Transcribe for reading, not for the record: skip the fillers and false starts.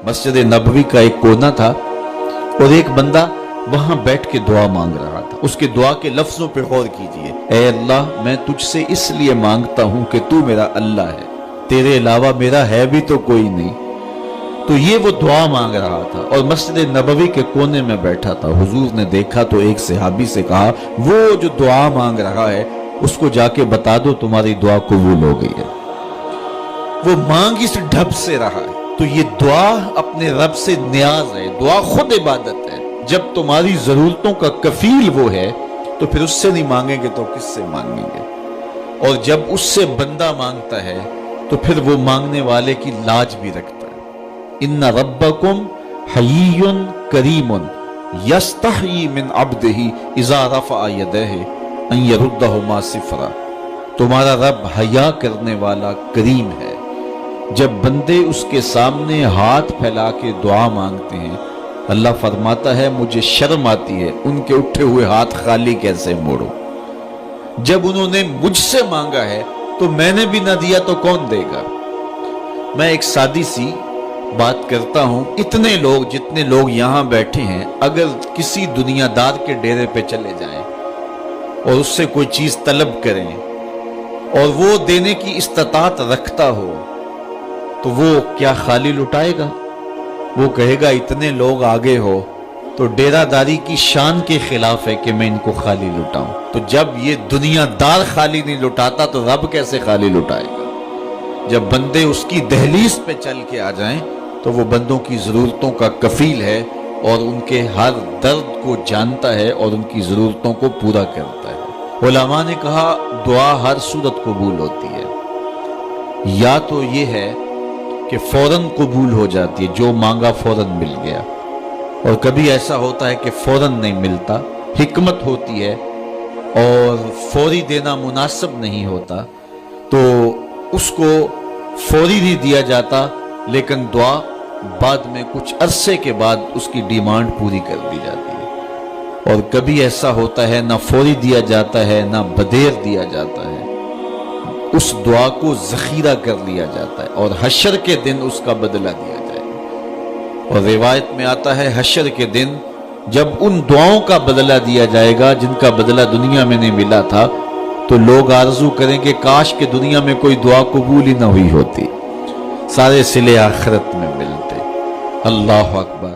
मस्जिद नबवी का एक कोना था और एक बंदा वहां बैठ के दुआ मांग रहा था। उसके दुआ के लफ्जों पे गौर कीजिए। ऐ अल्लाह, मैं तुझसे इसलिए मांगता हूं कि तू मेरा अल्लाह है, तेरे अलावा मेरा है भी तो कोई नहीं। तो ये वो दुआ मांग रहा था और मस्जिद नबवी के कोने में बैठा था। हुजूर ने देखा तो एक सहाबी से कहा, वो जो दुआ मांग रहा है उसको जाके बता दो तुम्हारी दुआ कबूल हो गई है। वो मांग इस ढब से रहा है। तो ये दुआ अपने रब से न्याज है, दुआ खुद इबादत है। जब तुम्हारी जरूरतों का कफील वो है तो फिर उससे नहीं मांगेंगे तो किससे मांगेंगे। और जब उससे बंदा मांगता है तो फिर वो मांगने वाले की लाज भी रखता है। इन्ना रब्बकुम हय्युन करीमुन यस्तही मिन अब्दिही इज़ा रफ़अ यदैहि अन यरुद्दहुमा सिफ़रा। तुम्हारा रब हया करने वाला करीम है। जब बंदे उसके सामने हाथ फैला के दुआ मांगते हैं, अल्लाह फरमाता है मुझे शर्म आती है उनके उठे हुए हाथ खाली कैसे मोड़ो। जब उन्होंने मुझसे मांगा है तो मैंने भी ना दिया तो कौन देगा। मैं एक सादी सी बात करता हूं, इतने लोग जितने लोग यहां बैठे हैं, अगर किसी दुनियादार के डेरे पे चले जाएं और उससे कोई चीज तलब करें और वो देने की इस्तात रखता हो तो वो क्या खाली लुटाएगा? वो कहेगा इतने लोग आगे हो तो डेरादारी की शान के खिलाफ है कि मैं इनको खाली लुटाऊं। तो जब ये दुनियादार खाली नहीं लुटाता तो रब कैसे खाली लुटाएगा। जब बंदे उसकी दहलीज पे चल के आ जाएं तो वो बंदों की जरूरतों का कफील है और उनके हर दर्द को जानता है और उनकी जरूरतों को पूरा करता है। उलमा ने कहा दुआ हर सूरत कबूल होती है। या तो ये है कि फौरन कबूल हो जाती है, जो मांगा फौरन मिल गया, और कभी ऐसा होता है कि फौरन नहीं मिलता, हिकमत होती है और फौरी देना मुनासिब नहीं होता तो उसको फौरी नहीं दिया जाता, लेकिन दुआ बाद में कुछ अरसे के बाद उसकी डिमांड पूरी कर दी जाती है। और कभी ऐसा होता है ना फौरी दिया जाता है ना बदेर दिया जाता है, उस दुआ को जखीरा कर लिया जाता है और हशर के दिन उसका बदला दिया जाएगा। और रिवायत में आता है हशर के दिन जब उन दुआओं का बदला दिया जाएगा जिनका बदला दुनिया में नहीं मिला था, तो लोग आरजू करेंगे काश के दुनिया में कोई दुआ कबूल ही ना हुई होती, सारे सिले आखिरत में मिलते। अल्लाह अकबर।